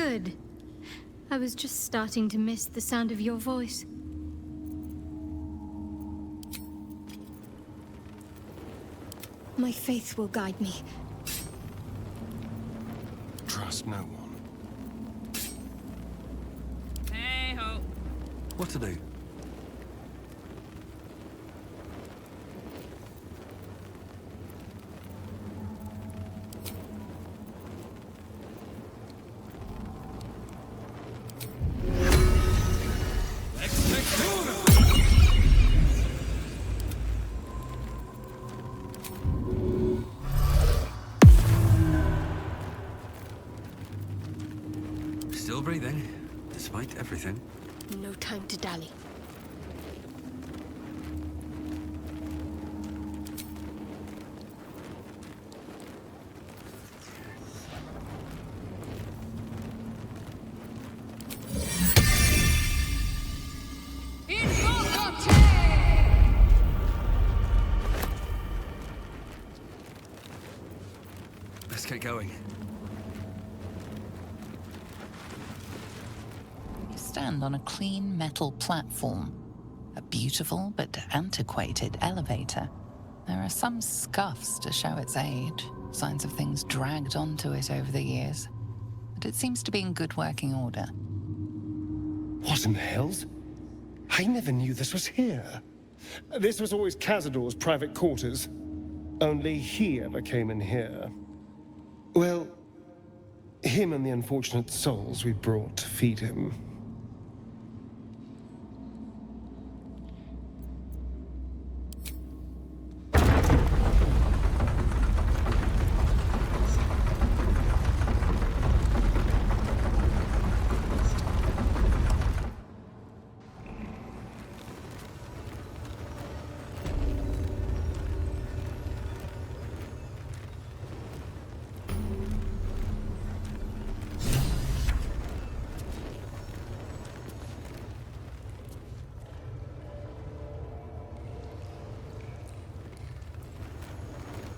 Good. I was just starting to miss the sound of your voice. My faith will guide me. Trust no one. Hey-ho. What to do? Still breathing, despite everything. No time to dally. Let's get going. Stand on a clean metal platform. A beautiful but antiquated elevator. There are some scuffs to show its age, signs of things dragged onto it over the years. But it seems to be in good working order. What in the hells? I never knew this was here. This was always Cazador's private quarters. Only he ever came in here. Well, him and the unfortunate souls we brought to feed him.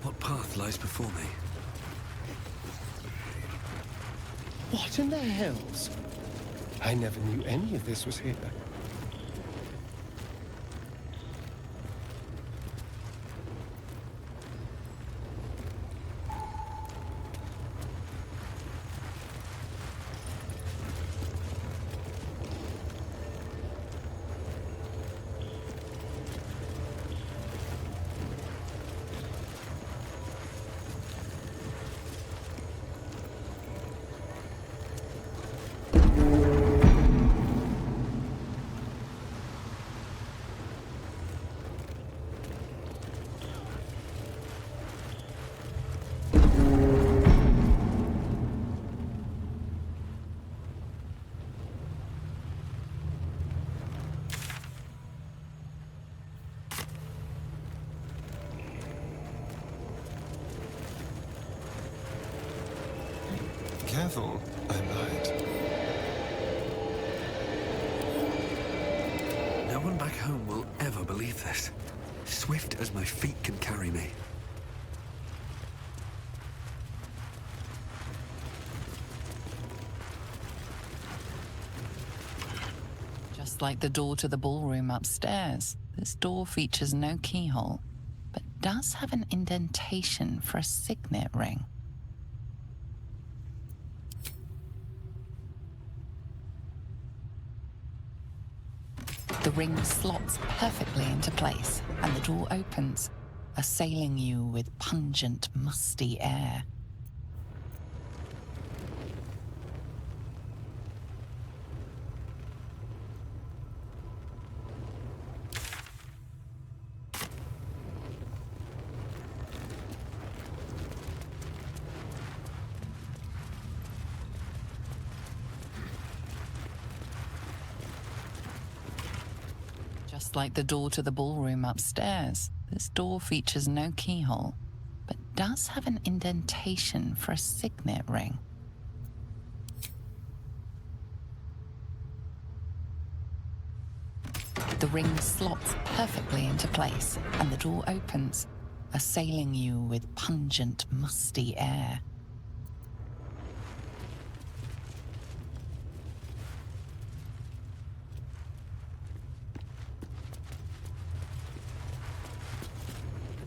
What path lies before me? What in the hells? I never knew any of this was here. Careful, I might. No one back home will ever believe this. Swift as my feet can carry me. Just like the door to the ballroom upstairs, this door features no keyhole, but does have an indentation for a signet ring. The ring slots perfectly into place, and the door opens, assailing you with pungent, musty air. Just like the door to the ballroom upstairs, this door features no keyhole, but does have an indentation for a signet ring. The ring slots perfectly into place, and the door opens, assailing you with pungent, musty air.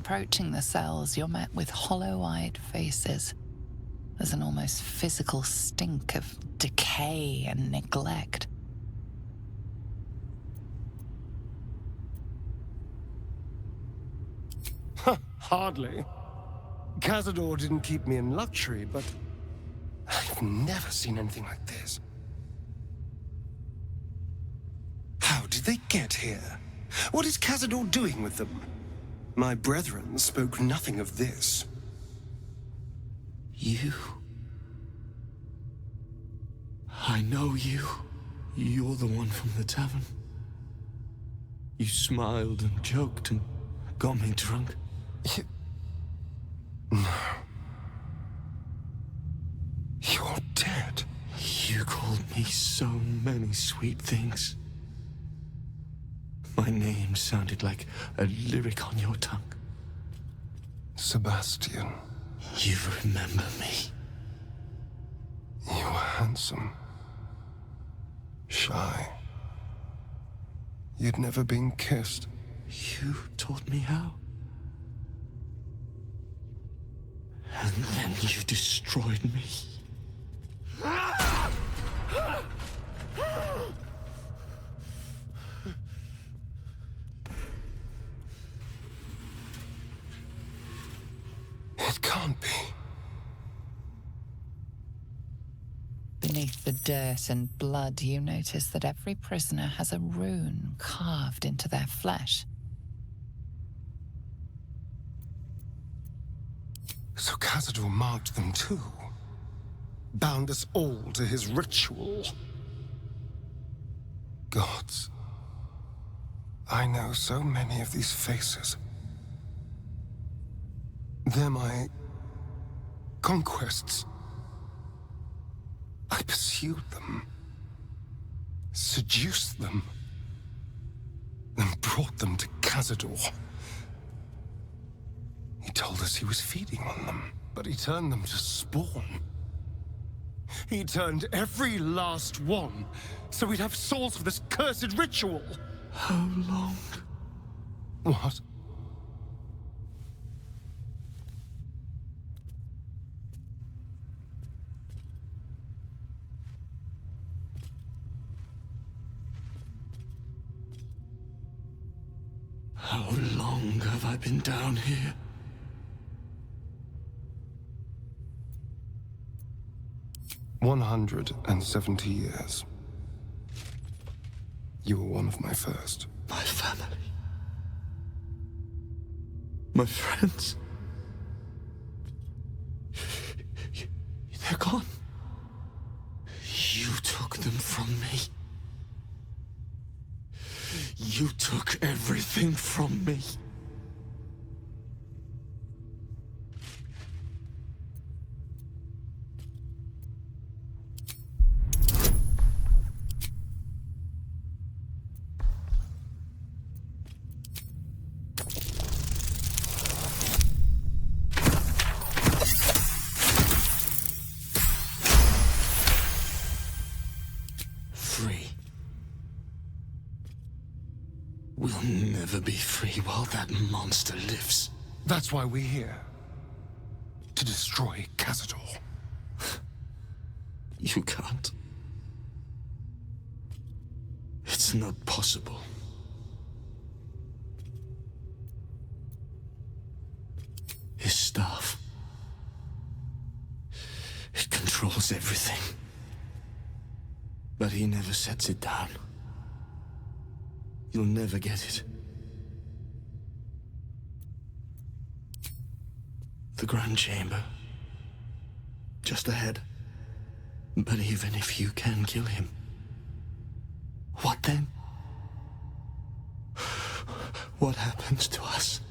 Approaching the cells, you're met with hollow-eyed faces. There's an almost physical stink of decay and neglect. Hardly. Cazador didn't keep me in luxury, but I've never seen anything like this. How did they get here? What is Cazador doing with them? My brethren spoke nothing of this. You. I know you. You're the one from the tavern. You smiled and joked and got me drunk. No. You're dead. You called me so many sweet things. My name sounded like a lyric on your tongue. Sebastian. You remember me. You were handsome. Shy. You'd never been kissed. You taught me how. And then you destroyed me. It can't be. Beneath the dirt and blood, you notice that every prisoner has a rune carved into their flesh. So Cazador marked them too. Bound us all to his ritual. Gods. I know so many of these faces. They're my conquests. I pursued them, seduced them, then brought them to Cazador. He told us he was feeding on them, but he turned them to spawn. He turned every last one, so we'd have souls for this cursed ritual. How long? What? How long have I been down here? 170 years. You were one of my first. My family. My friends. They're gone. You took them from me. You took everything from me. Free. We'll never be free while that monster lives. That's why we're here. To destroy Cazador. You can't. It's not possible. His staff. It controls everything. But he never sets it down. You'll never get it. The Grand Chamber. Just ahead. But even if you can kill him, what then? What happens to us?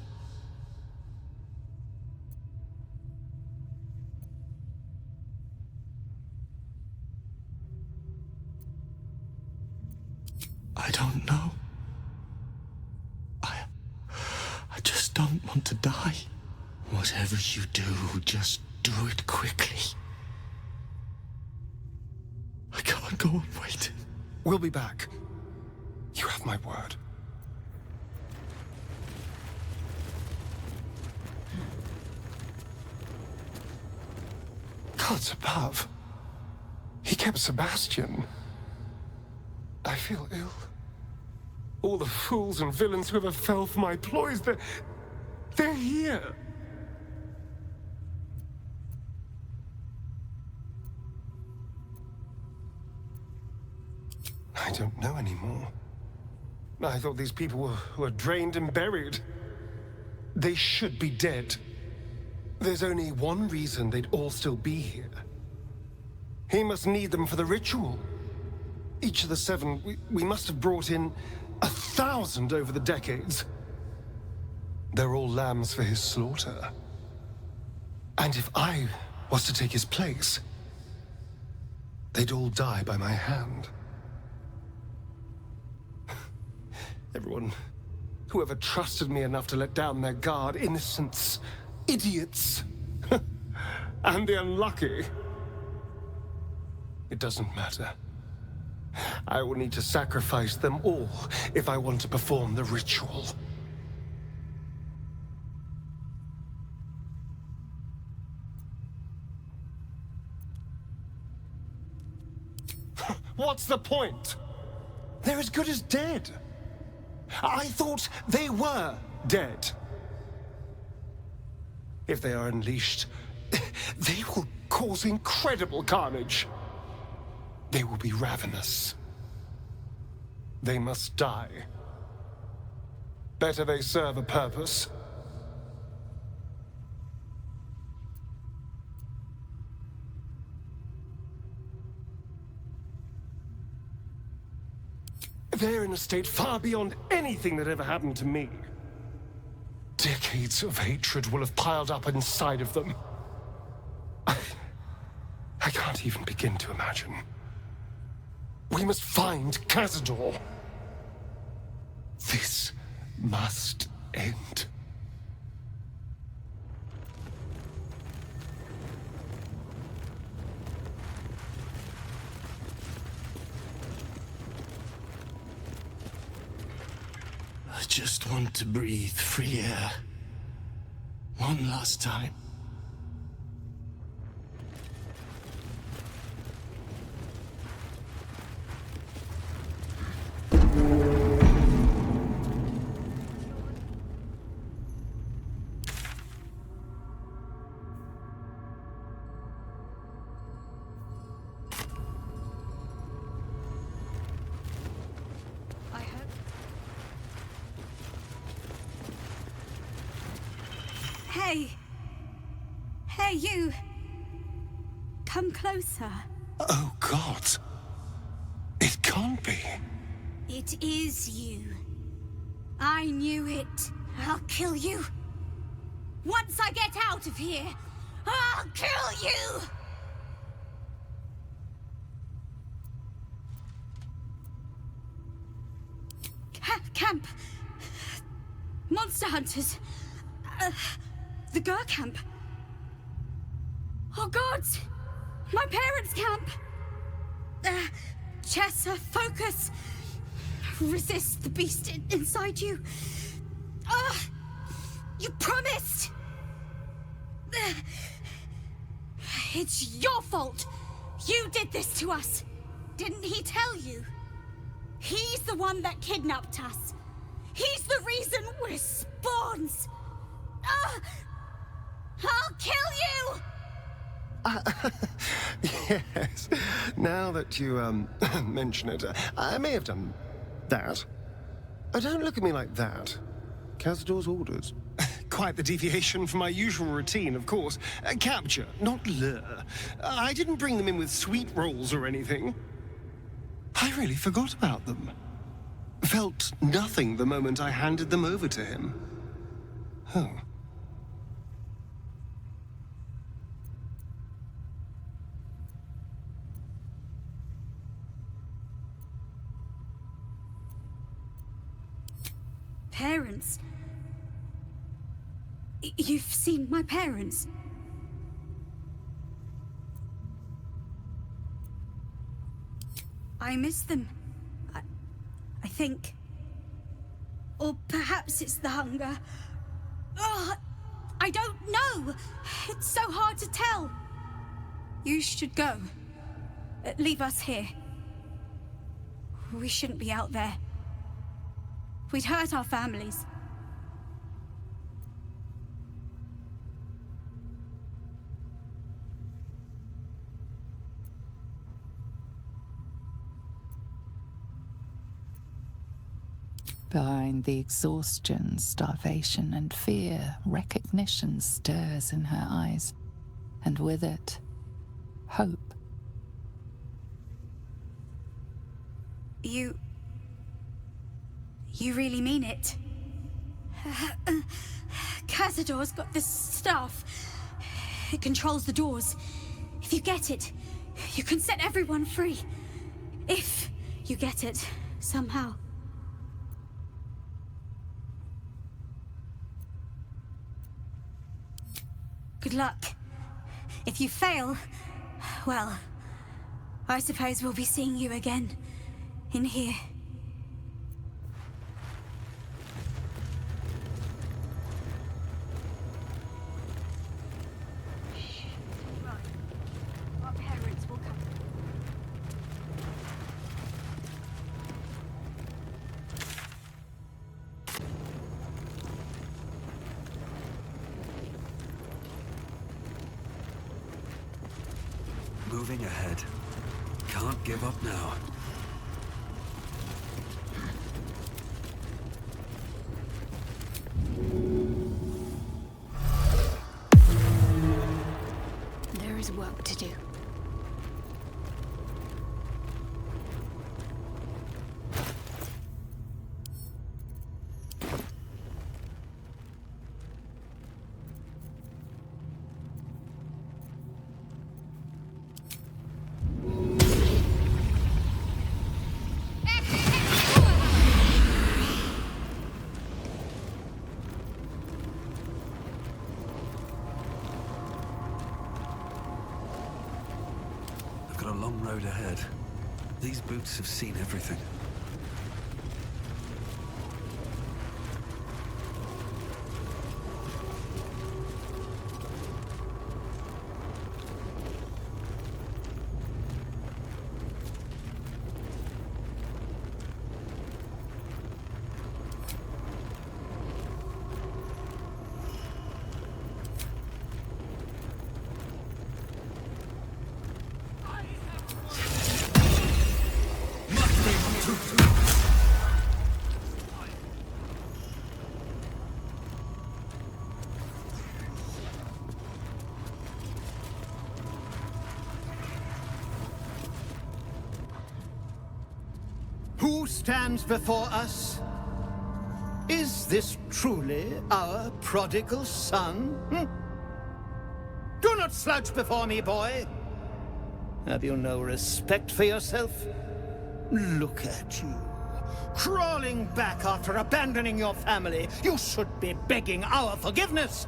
I don't know. I just don't want to die. Whatever you do, just do it quickly. I can't go on waiting. We'll be back. You have my word. gods above. He kept Sebastian. I feel ill. All the fools and villains who ever fell for my ploys, they're here. I don't know anymore. I thought these people were drained and buried. They should be dead. There's only one reason they'd all still be here. He must need them for the ritual. Each of the 7, we must have brought in 1,000 over the decades. They're all lambs for his slaughter. And if I was to take his place, they'd all die by my hand. Everyone, whoever trusted me enough to let down their guard, innocents, idiots, and the unlucky. It doesn't matter. I will need to sacrifice them all if I want to perform the ritual. What's the point? They're as good as dead. I thought they were dead. If they are unleashed, they will cause incredible carnage. They will be ravenous. They must die. Better they serve a purpose. They're in a state far beyond anything that ever happened to me. Decades of hatred will have piled up inside of them. I can't even begin to imagine. We must find Cazador. This must end. I just want to breathe free air. One last time. Hey! Hey, you! Come closer. Oh, God. It can't be. It is you. I knew it. I'll kill you. Once I get out of here, I'll kill you! Camp. Monster hunters. The Gur camp. Oh, gods! My parents' camp! Chessa, focus! Resist the beast inside you. You promised! It's your fault! You did this to us! Didn't he tell you? He's the one that kidnapped us. He's the reason we're spawns! I'll kill you! Yes. Now that you, mention it, I may have done that. Don't look at me like that. Cazador's orders. Quite the deviation from my usual routine, of course. Capture, not lure. I didn't bring them in with sweet rolls or anything. I really forgot about them. Felt nothing the moment I handed them over to him. Oh. Parents? You've seen my parents? I miss them. I think. Or perhaps it's the hunger. I don't know. It's so hard to tell. You should go. Leave us here. We shouldn't be out there. We'd hurt our families. Behind the exhaustion, starvation, and fear, recognition stirs in her eyes, and with it, hope. You really mean it? Cazador's got this stuff. It controls the doors. If you get it, you can set everyone free. If you get it, somehow. Good luck. If you fail, well, I suppose we'll be seeing you again. In here. Right. Our parents will come. Moving ahead. Can't give up now. There is work to do. I've got a long road ahead. These boots have seen everything. Who stands before us? Is this truly our prodigal son? Do not slouch before me, boy. Have you no respect for yourself? Look at you, crawling back after abandoning your family. You should be begging our forgiveness.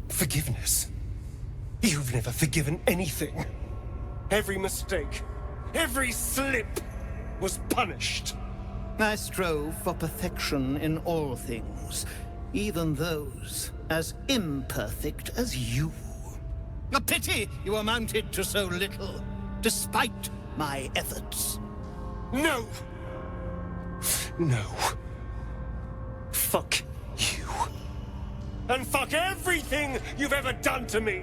Forgiveness? You've never forgiven anything. Every mistake, every slip was punished. I strove for perfection in all things, even those as imperfect as you. A pity you amounted to so little, despite my efforts. No! No. Fuck you. And fuck everything you've ever done to me!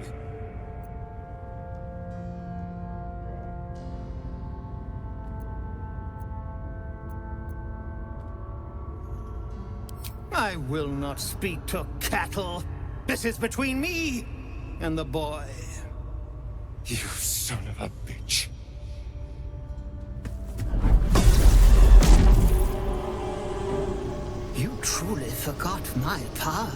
I will not speak to cattle. This is between me and the boy. You son of a bitch. You truly forgot my power.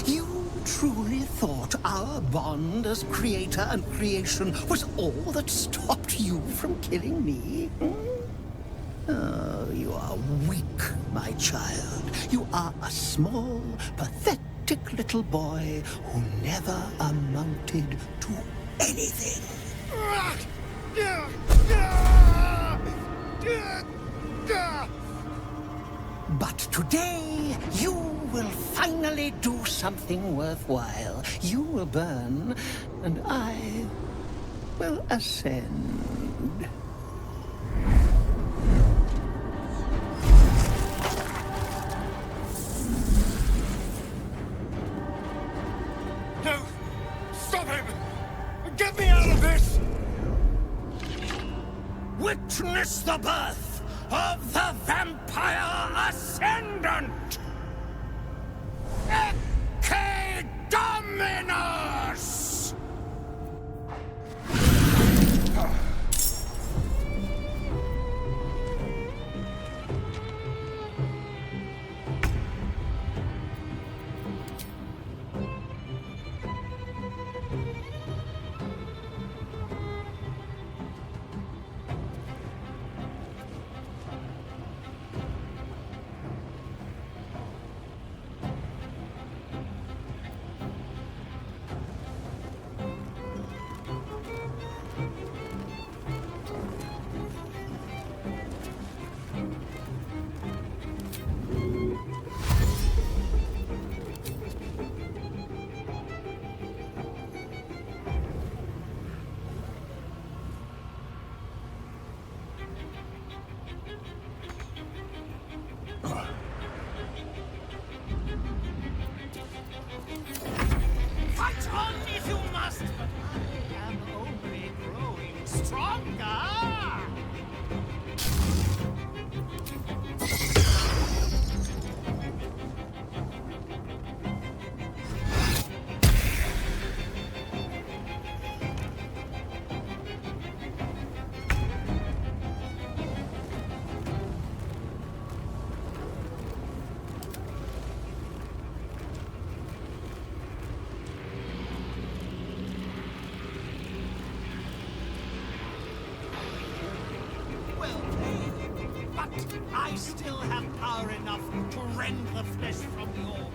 You truly thought our bond as creator and creation was all that stopped you from killing me? Oh, you are weak, my child. You are a small, pathetic little boy who never amounted to anything. But today, you will finally do something worthwhile. You will burn, and I will ascend. No! Stop him! Get me out of this! Witness the birth of the Vampire Ascendant! Ecce Dominus! Fight on if you must! I am only growing stronger! Well played, but I still have power enough to rend the flesh from the orb.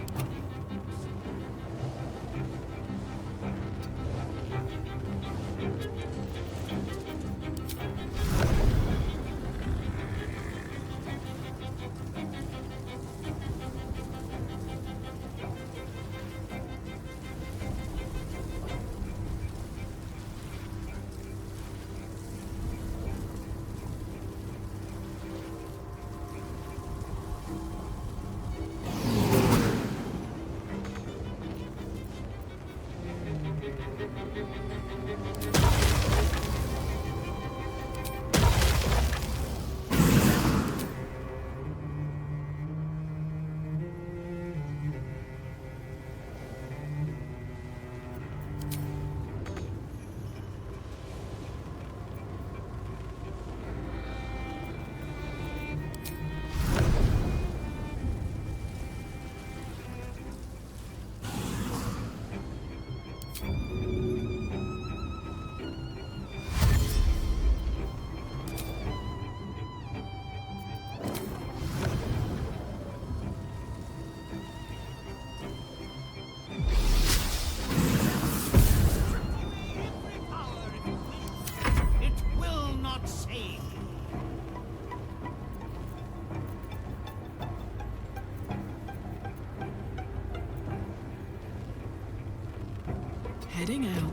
Heading out.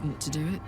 Want to do it?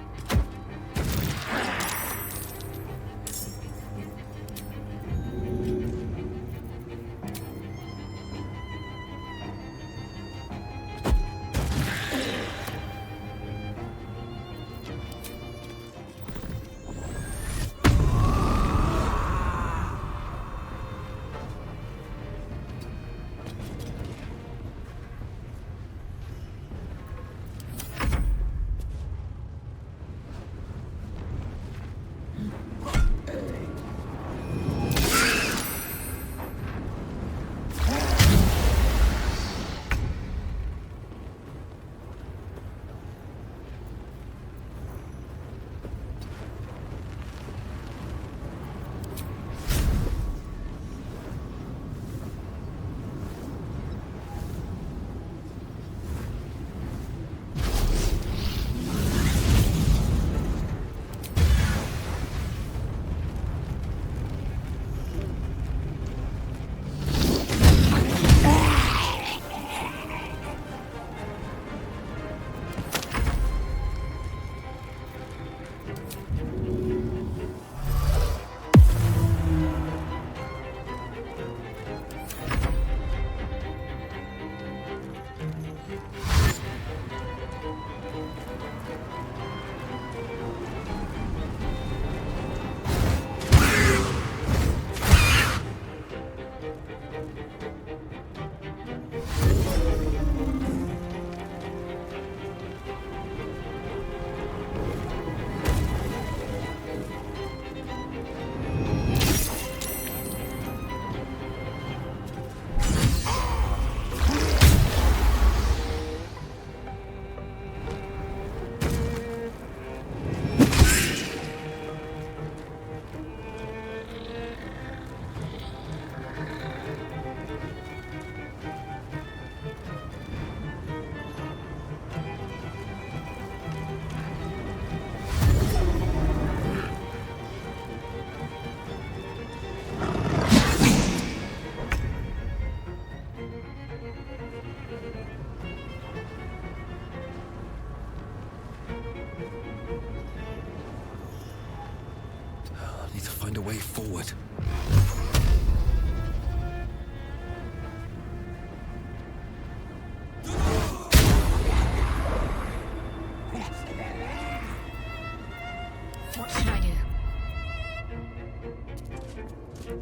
On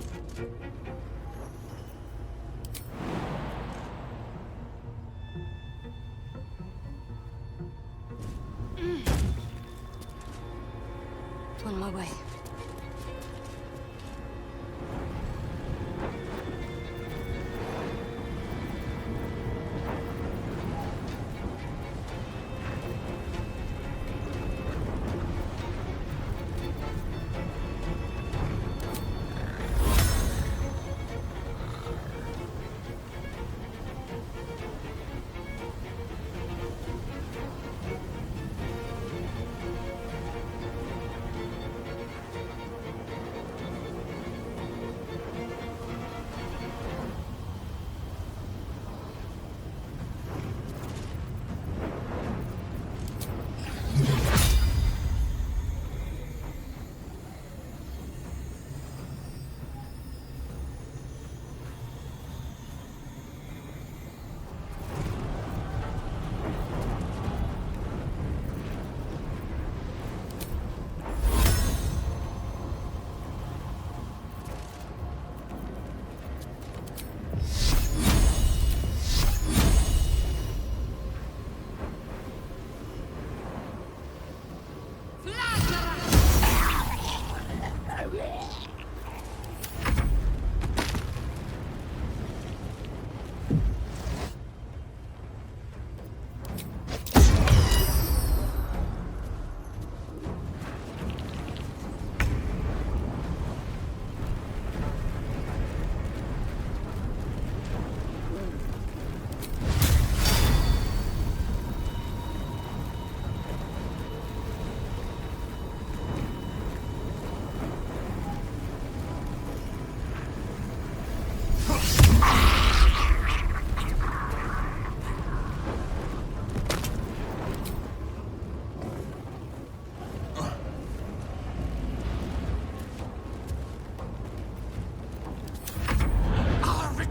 my way.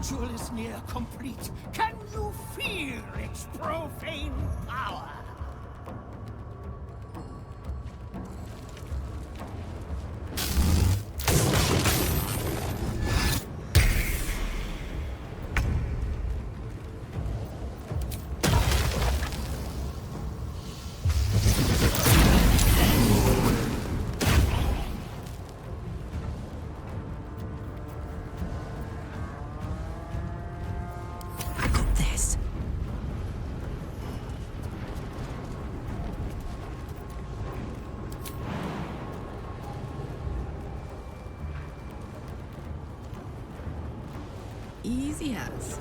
ritual is near complete. Can you feel its profane power? Easy as.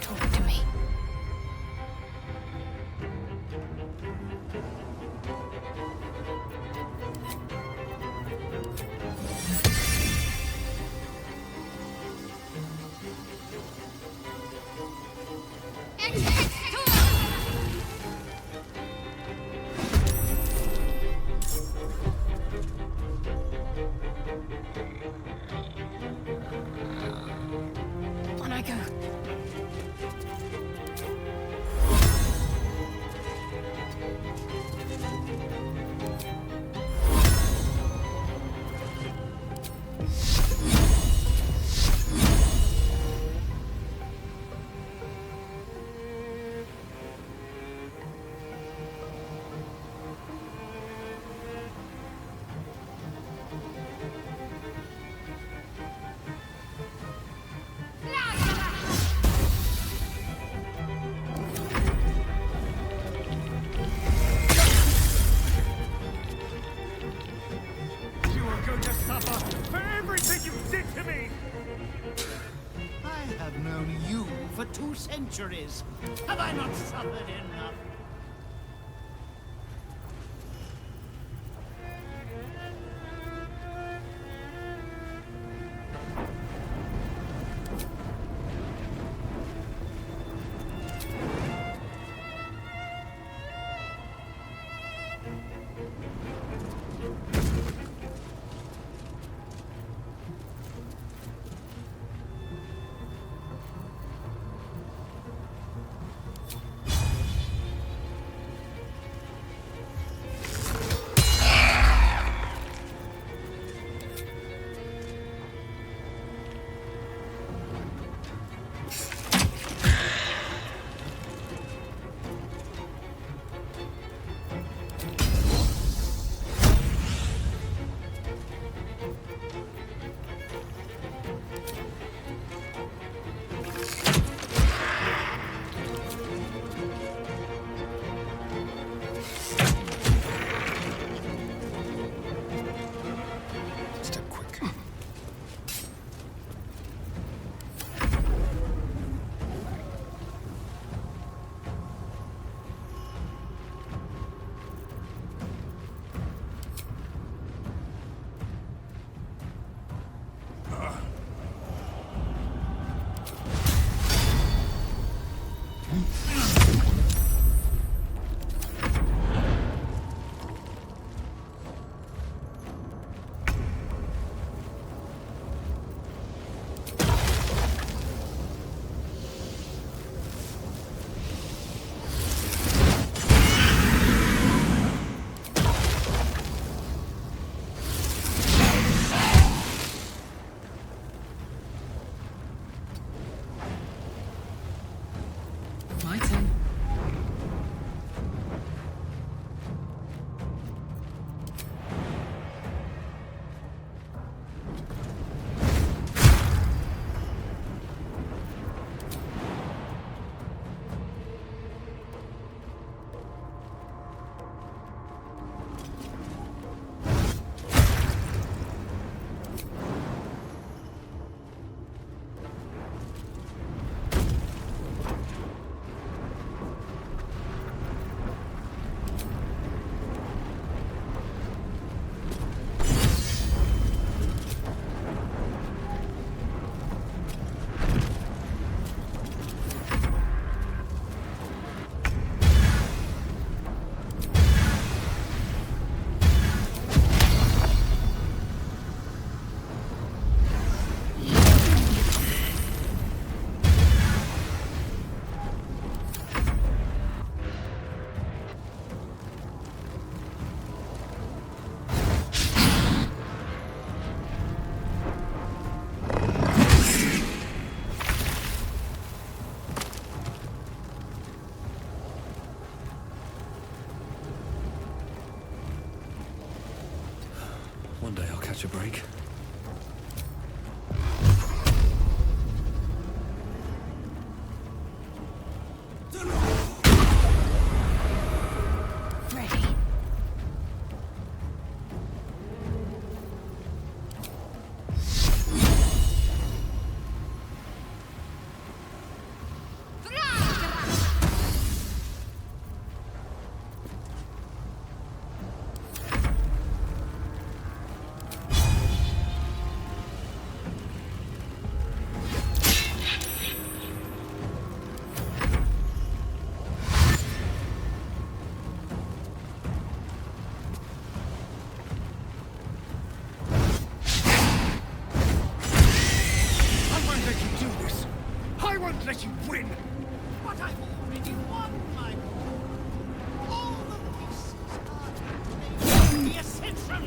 Talk to me. On I go. You are going to suffer for everything you did to me! I have known you for 2 centuries. Have I not suffered enough? let you win. But I've already won, my boy. All the pieces are in the ascension.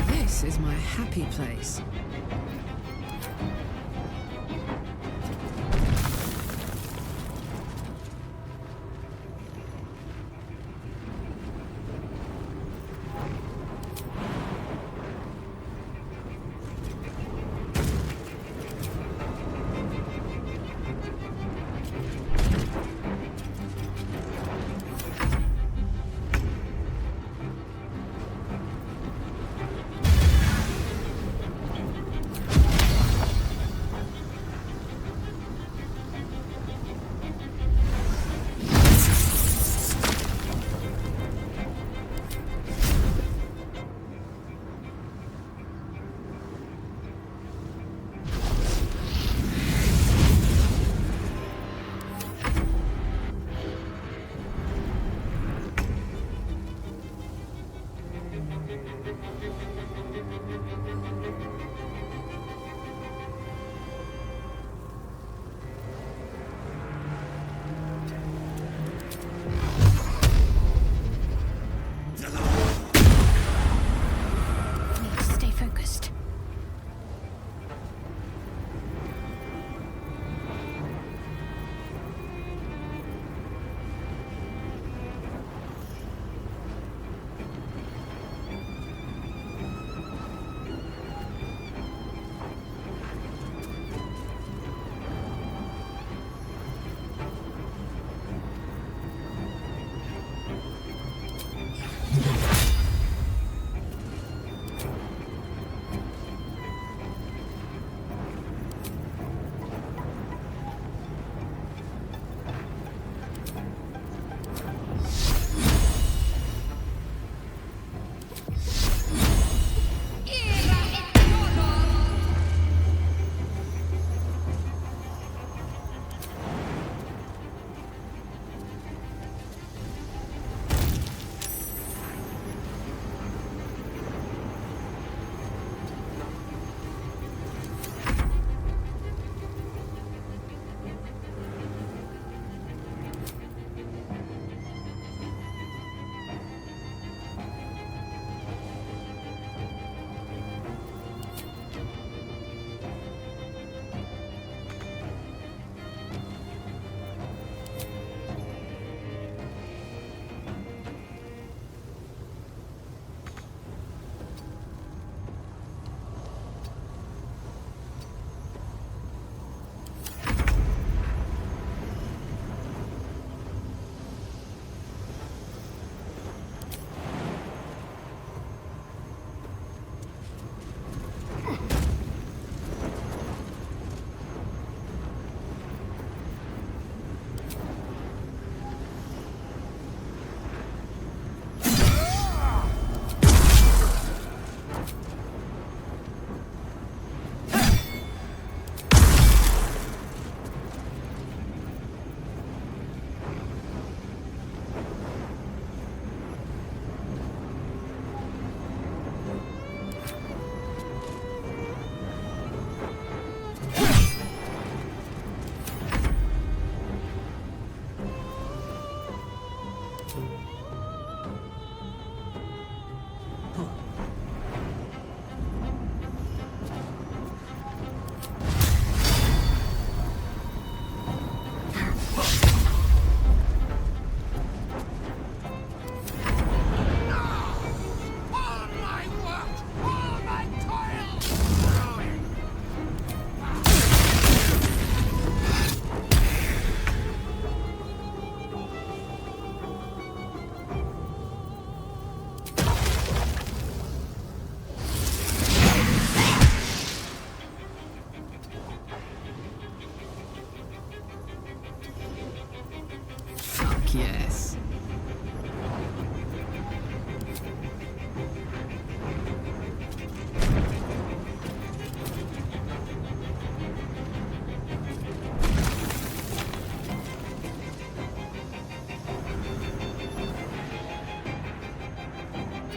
This is my happy place.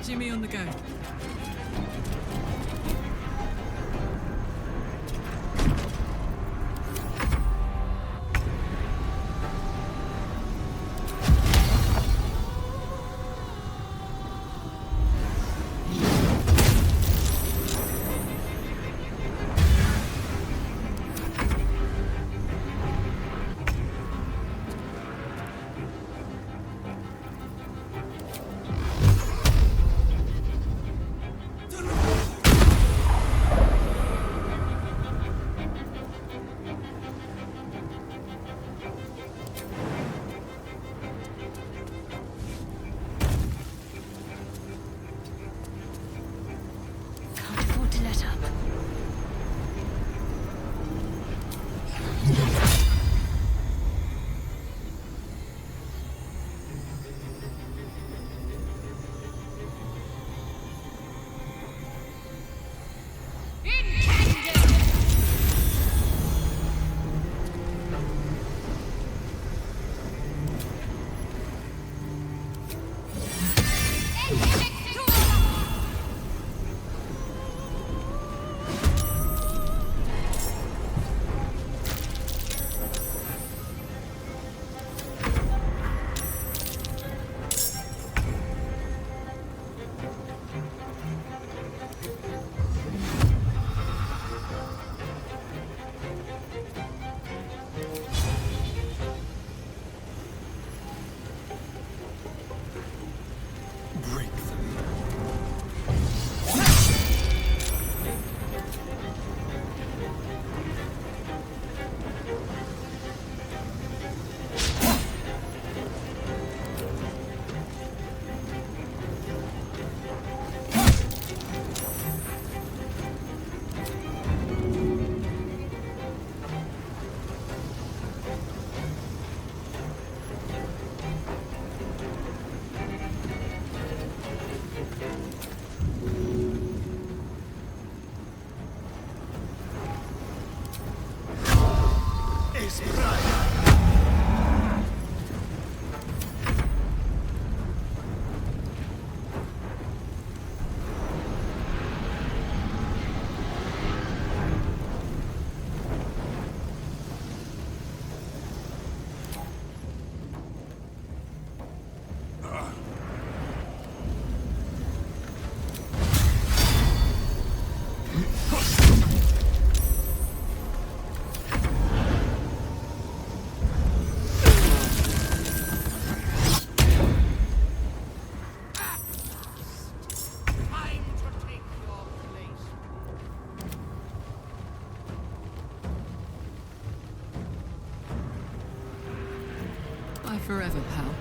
Jimmy on the go. Can't afford to let up. Break them. Bye forever, pal.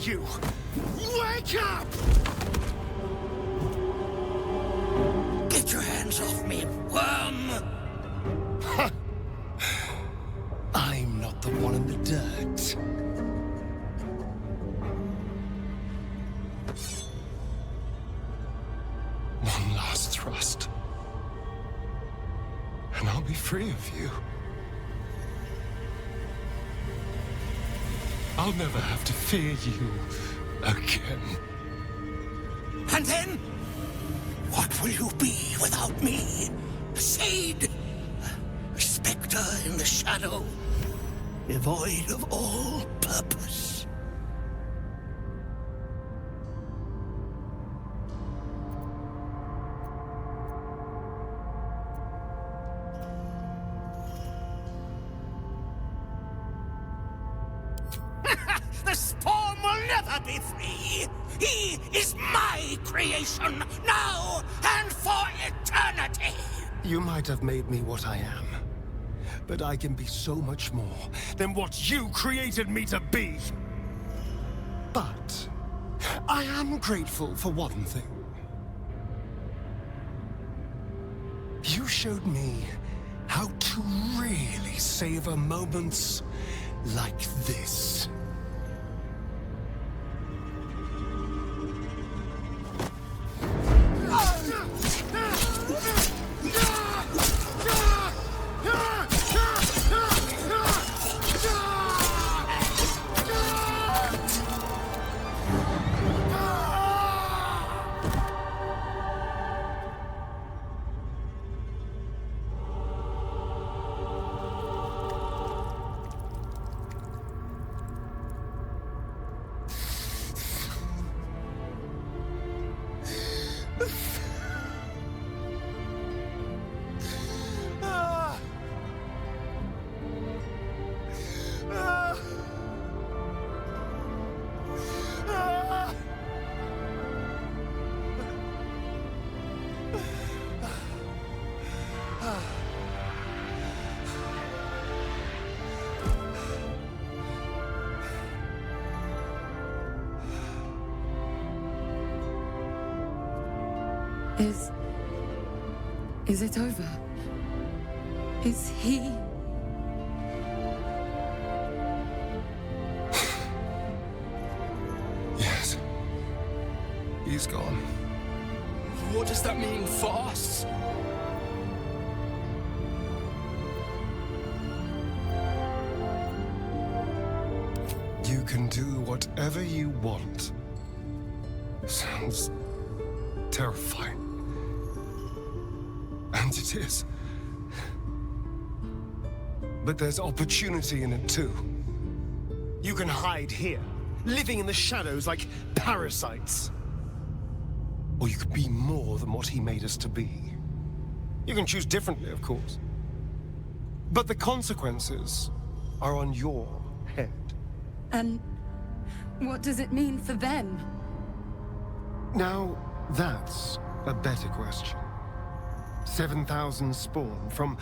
you! Wake up! Get your hands off me, worm! I'm not the one in the dirt. One last thrust. And I'll be free of you. I'll never have to fear you again. And then? What will you be without me? A shade? A specter in the shadow? Devoid of all purpose? The Spawn will never be free! He is my creation, now and for eternity! You might have made me what I am, but I can be so much more than what you created me to be. But I am grateful for one thing. You showed me how to really savor moments like this. Is it over? Is he... Yes. He's gone. What does that mean for us? You can do whatever you want. Sounds terrifying. And it is. But there's opportunity in it too. You can hide here, living in the shadows like parasites. Or you could be more than what he made us to be. You can choose differently, of course. But the consequences are on your head. And what does it mean for them? Now, that's a better question. 7,000 spawn, from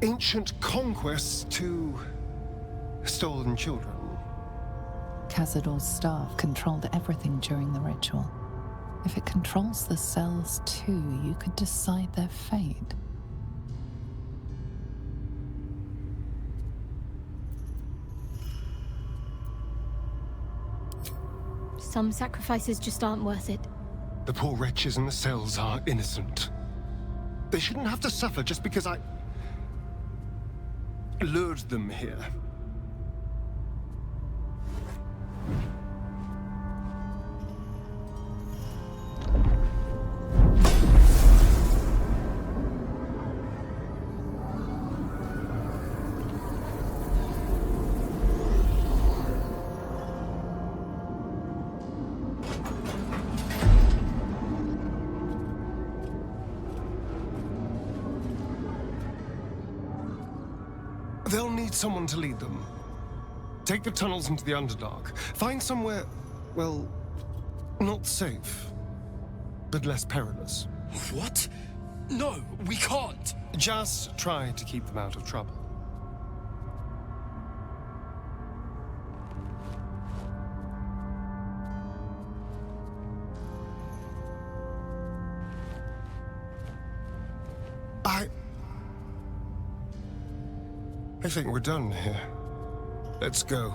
ancient conquests to stolen children. Cazador's staff controlled everything during the ritual. If it controls the cells too, you could decide their fate. Some sacrifices just aren't worth it. The poor wretches in the cells are innocent. They shouldn't have to suffer just because I lured them here. They'll need someone to lead them. Take the tunnels into the Underdark. Find somewhere, well, not safe, but less perilous. What? No, we can't. Just try to keep them out of trouble. I think we're done here. Let's go.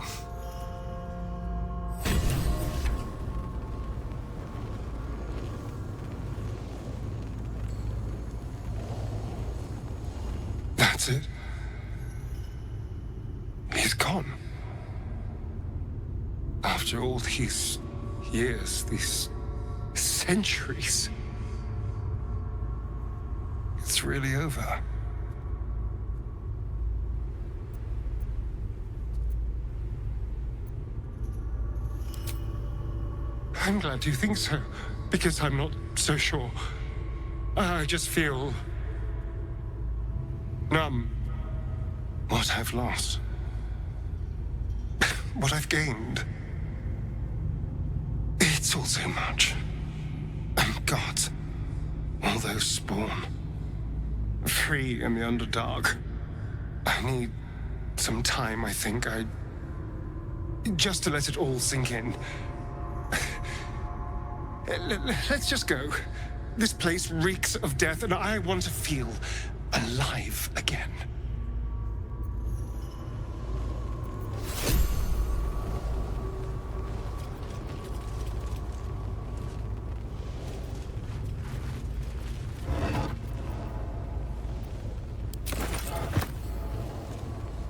That's it. He's gone. After all these years, these centuries, it's really over. I'm glad you think so, because I'm not so sure. I just feel numb. What I've lost. What I've gained. It's all so much. And God, all those spawn. Free in the Underdark. I need some time, I think. Just to let it all sink in. Let's just go. This place reeks of death, and I want to feel alive again.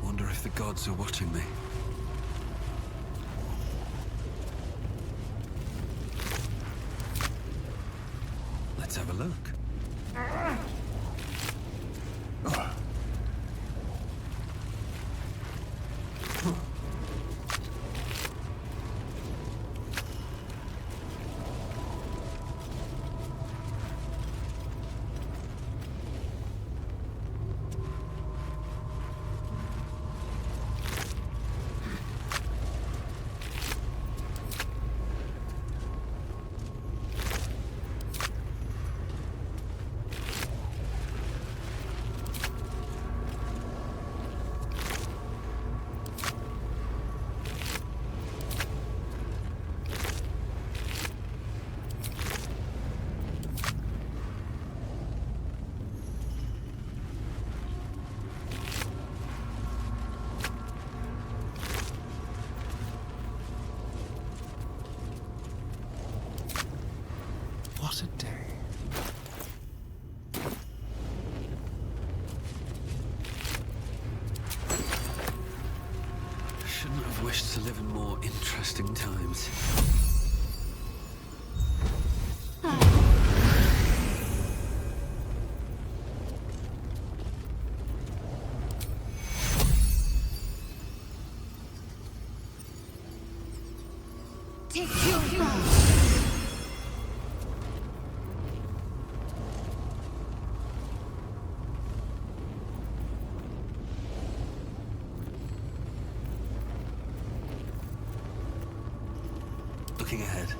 Wonder if the gods are watching me. Let's have a look. What a day. Shouldn't have wished to live in more interesting times. Looking ahead.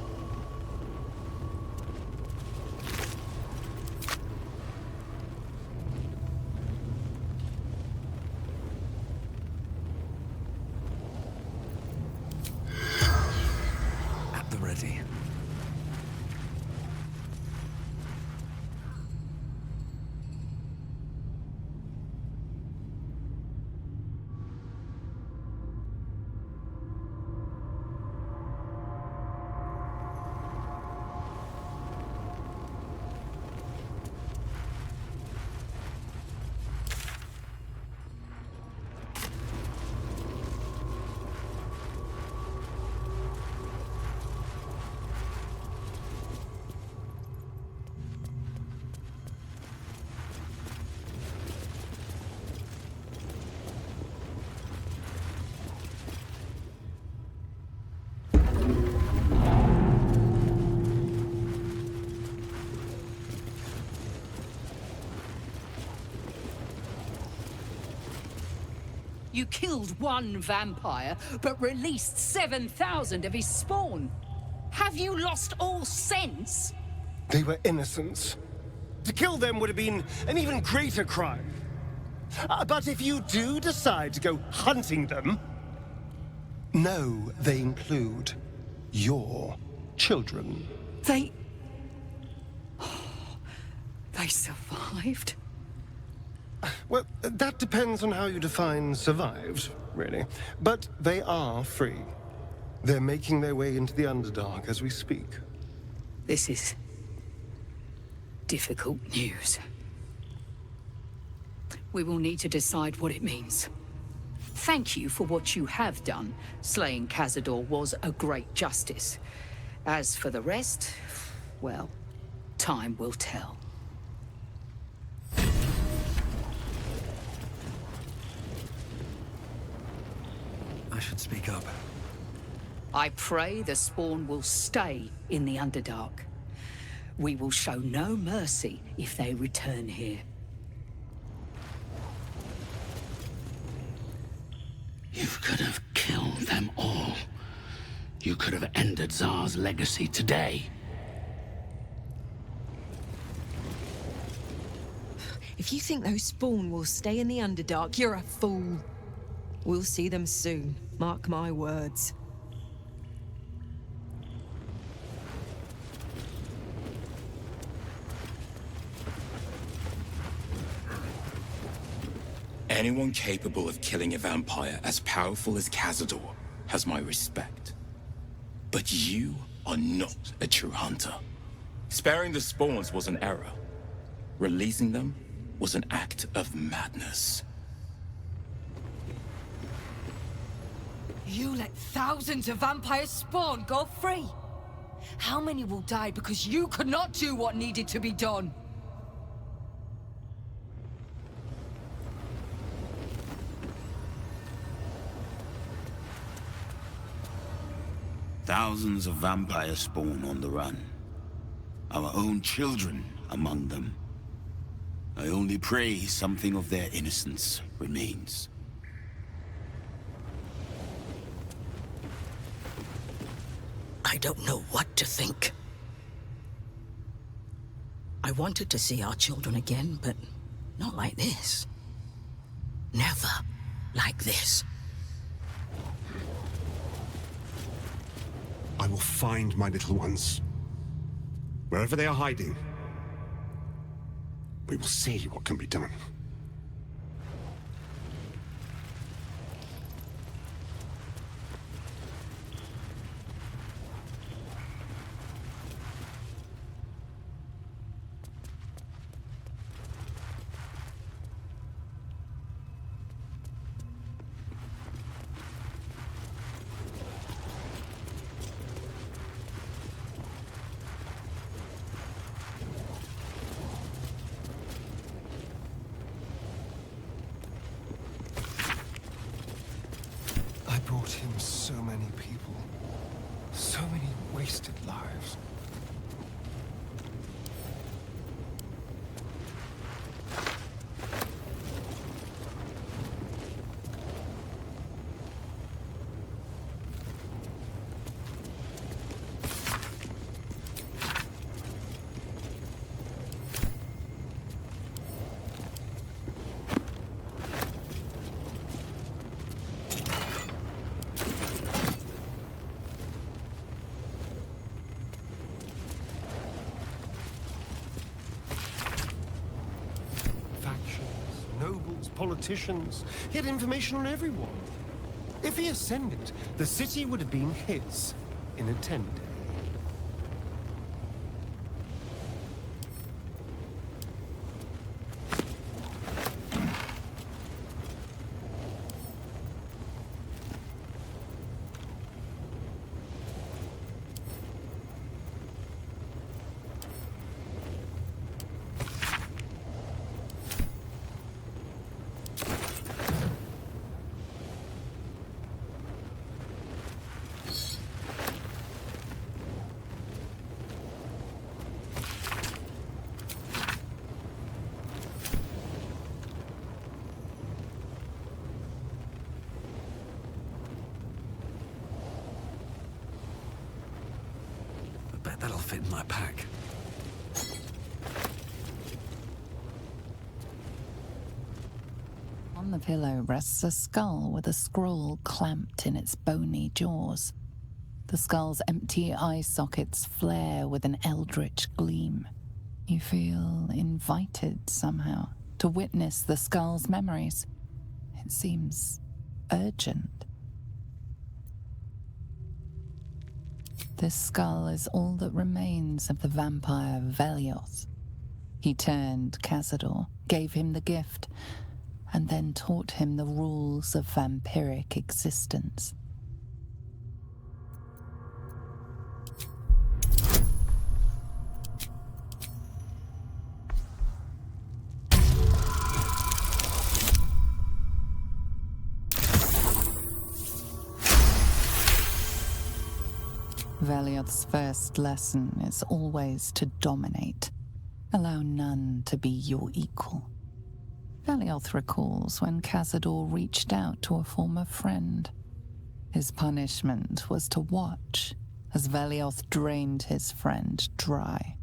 At the ready. You killed one vampire, but released 7,000 of his spawn. Have you lost all sense? They were innocents. To kill them would have been an even greater crime. But if you do decide to go hunting them, No, they include your children. They... They survived? Well, that depends on how you define survived, really. But they are free. They're making their way into the Underdark as we speak. This is difficult news. We will need to decide what it means. Thank you for what you have done. Slaying Cazador was a great justice. As for the rest, well, time will tell. I should speak up. I pray the Spawn will stay in the Underdark. We will show no mercy if they return here. You could have killed them all. You could have ended Tsar's legacy today. If you think those Spawn will stay in the Underdark, you're a fool. We'll see them soon, mark my words. Anyone capable of killing a vampire as powerful as Cazador has my respect. But you are not a true hunter. Sparing the spawns was an error. Releasing them was an act of madness. You let thousands of vampires spawn go free. How many will die because you could not do what needed to be done? Thousands of vampires spawn on the run. Our own children among them. I only pray something of their innocence remains. I don't know what to think. I wanted to see our children again, but not like this. Never like this. I will find my little ones. Wherever they are hiding. We will see what can be done. I brought him so many people. So many wasted lives. Politicians. He had information on everyone. If he ascended, the city would have been his in a 10-day. I bet that'll fit in my pack. On the pillow rests a skull with a scroll clamped in its bony jaws. The skull's empty eye sockets flare with an eldritch gleam. You feel invited somehow. to witness the skull's memories. It seems urgent. This skull is all that remains of the vampire Velioth. He turned Cazador, gave him the gift, and then taught him the rules of vampiric existence. Velioth's first lesson is always to dominate. Allow none to be your equal. Velioth recalls when Cazador reached out to a former friend. His punishment was to watch as Velioth drained his friend dry.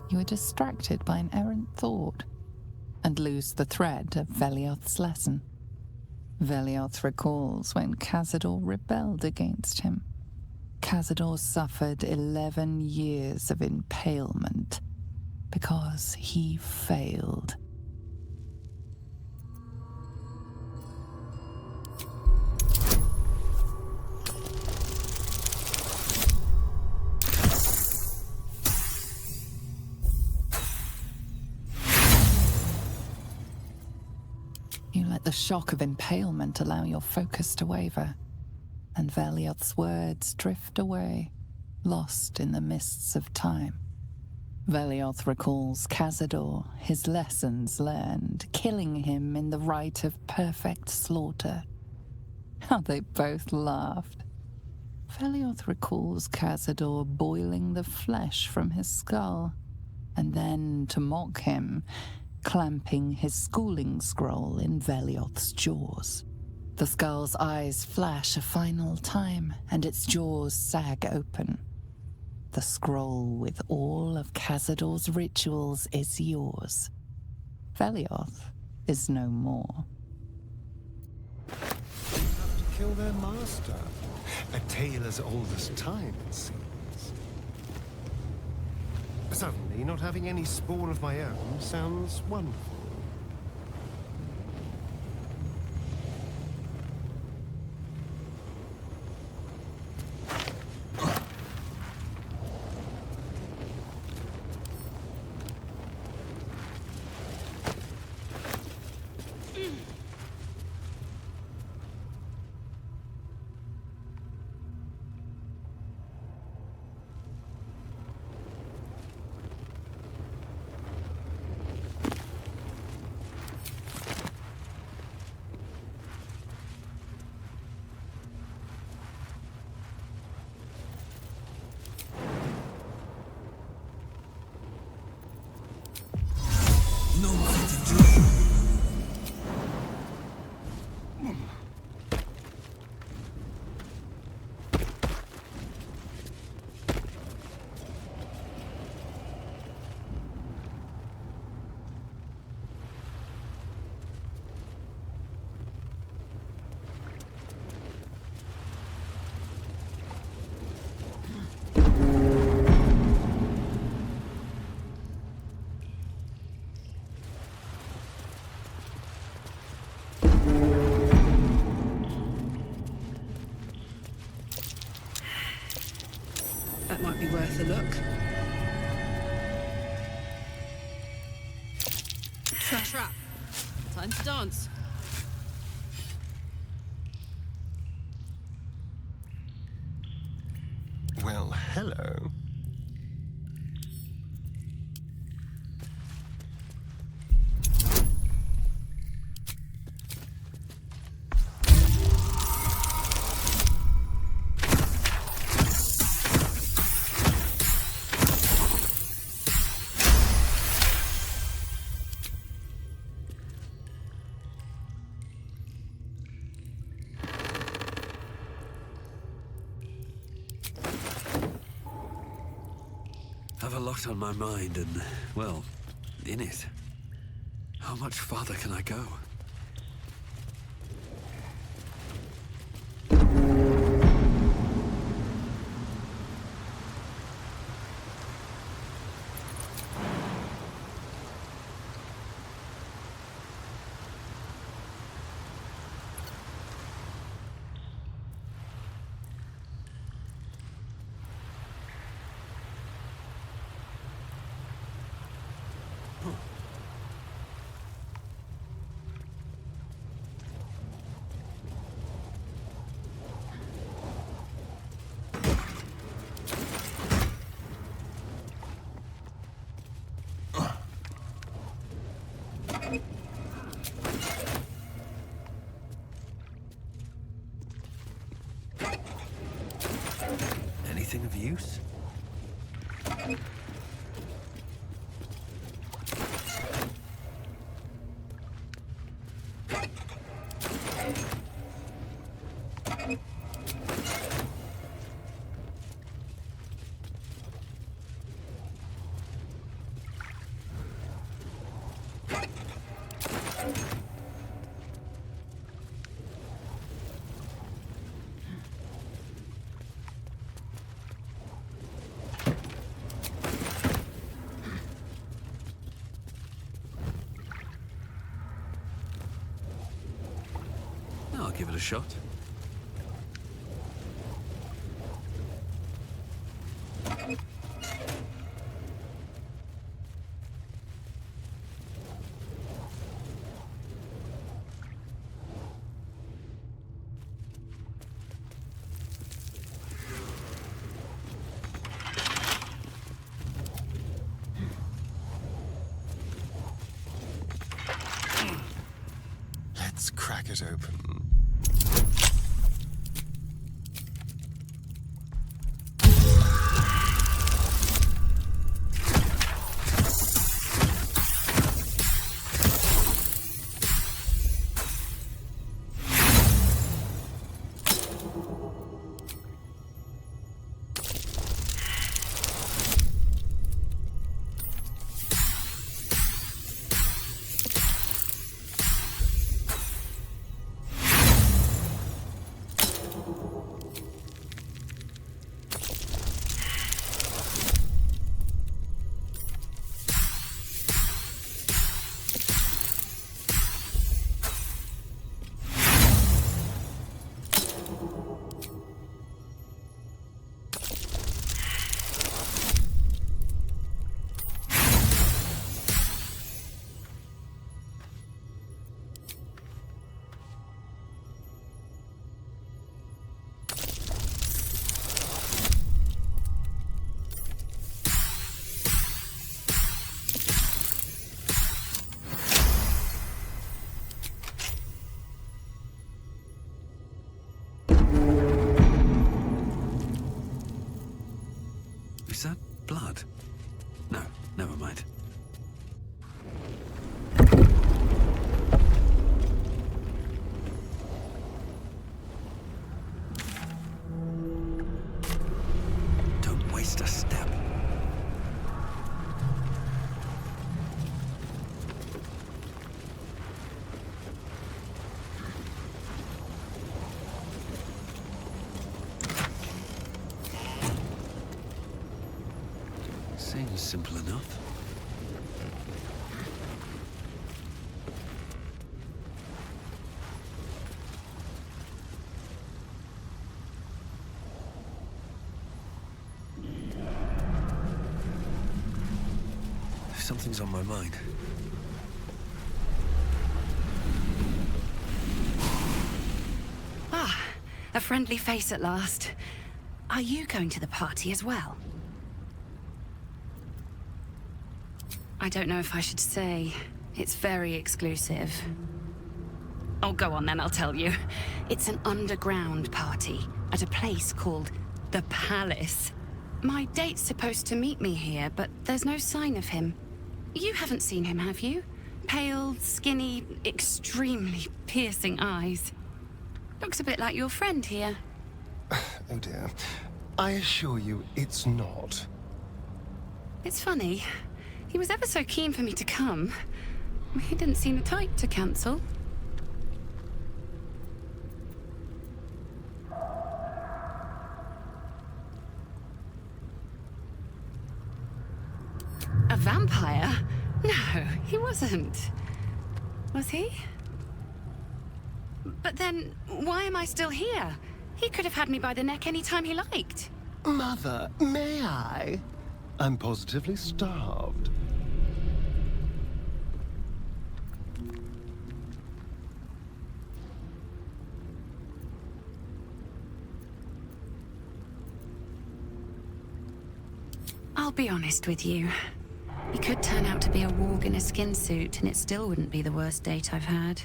You are distracted by an errant thought and lose the thread of Velioth's lesson. Velioth recalls when Cazador rebelled against him. Cazador suffered 11 years of impalement because he failed. You let the shock of impalement allow your focus to waver, and Velioth's words drift away, lost in the mists of time. Velioth recalls Cazador, his lessons learned, killing him in the rite of perfect slaughter. How they both laughed. Velioth recalls Cazador boiling the flesh from his skull, and then, to mock him, clamping his schooling scroll in Velioth's jaws. The skull's eyes flash a final time, and its jaws sag open. The scroll with all of Cazador's rituals is yours. Velioth is no more. Have to kill their master. A tale as old as time, it seems. Suddenly, not having any spawn of my own sounds wonderful. That might be worth a look. Trap. Time to dance. Well, hello. Have a lot on my mind and, well, in it. How much farther can I go? Anything of use? I'll give it a shot. Let's crack it open. Is that blood? No, never mind. Don't waste a step. Seems simple enough. Something's on my mind. Ah, a friendly face at last. Are you going to the party as well? I don't know if I should say. It's very exclusive. Oh, go on then, I'll tell you. It's an underground party at a place called the Palace. My date's supposed to meet me here, but there's no sign of him. You haven't seen him, have you? Pale, skinny, extremely piercing eyes. Looks a bit like your friend here. Oh dear. I assure you, it's not. It's funny. He was ever so keen for me to come. He didn't seem the type to cancel. A vampire? No, he wasn't. Was he? But then, why am I still here? He could have had me by the neck any time he liked. Mother, may I? I'm positively starved. I'll be honest with you. He could turn out to be a warg in a skin suit, and it still wouldn't be the worst date I've had.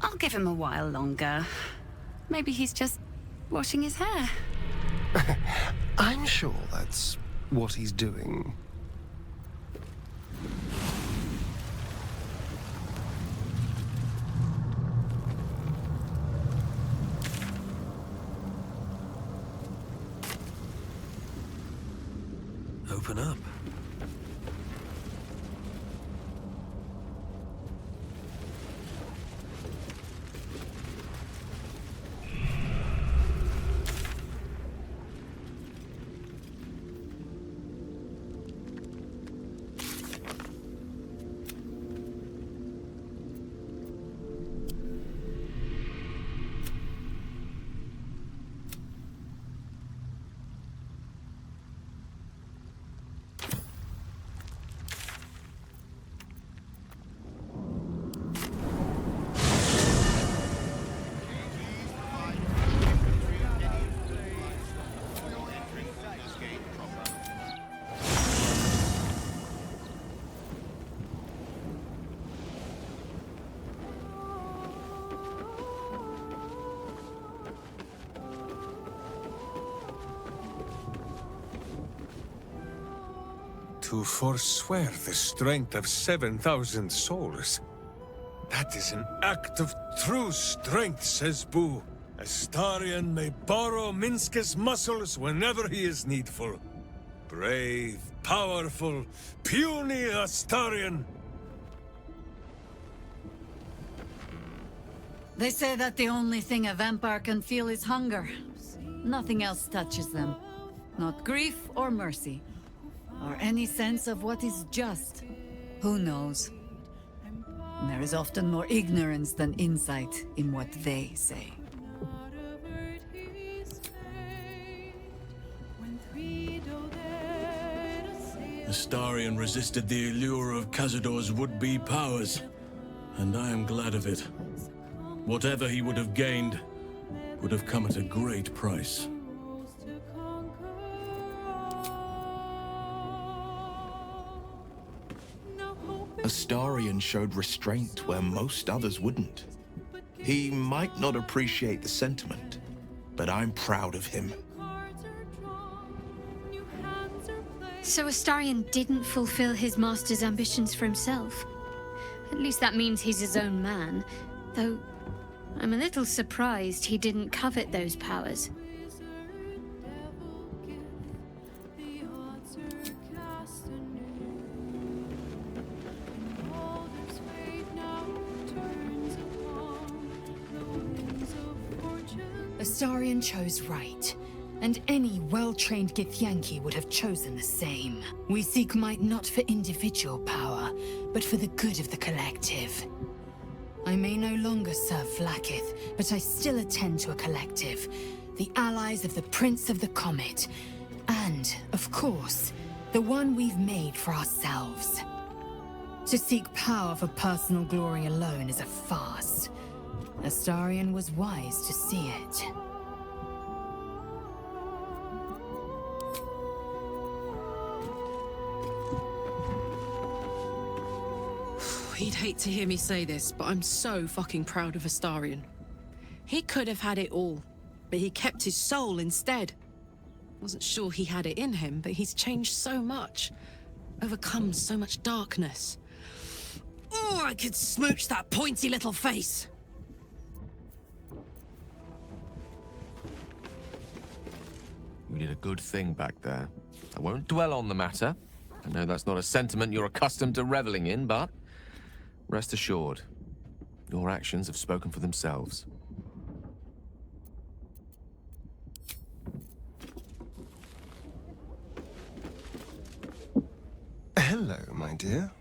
I'll give him a while longer. Maybe he's just washing his hair. I'm sure that's what he's doing. Open up. To forswear the strength of 7,000 souls. That is an act of true strength, says Boo. Astarion may borrow Minske's muscles whenever he is needful. Brave, powerful, puny Astarion. They say that the only thing a vampire can feel is hunger. Nothing else touches them. Not grief or mercy. Or any sense of what is just. Who knows? There is often more ignorance than insight in what they say. Astarion resisted the allure of Cazador's would-be powers, and I am glad of it. Whatever he would have gained would have come at a great price. Astarion showed restraint where most others wouldn't. He might not appreciate the sentiment, but I'm proud of him. So Astarion didn't fulfill his master's ambitions for himself. At least that means he's his own man, though I'm a little surprised he didn't covet those powers. Astarion chose right, and any well-trained Githyanki would have chosen the same. We seek might not for individual power, but for the good of the collective. I may no longer serve Vlaakith, but I still attend to a collective, the allies of the Prince of the Comet, and, of course, the one we've made for ourselves. To seek power for personal glory alone is a farce. Astarion was wise to see it. He'd hate to hear me say this, but I'm so fucking proud of Astarion. He could have had it all, but he kept his soul instead. Wasn't sure he had it in him, but he's changed so much. Overcome so much darkness. Oh, I could smooch that pointy little face! We did a good thing back there. I won't dwell on the matter. I know that's not a sentiment you're accustomed to reveling in, but rest assured, your actions have spoken for themselves. Hello, my dear.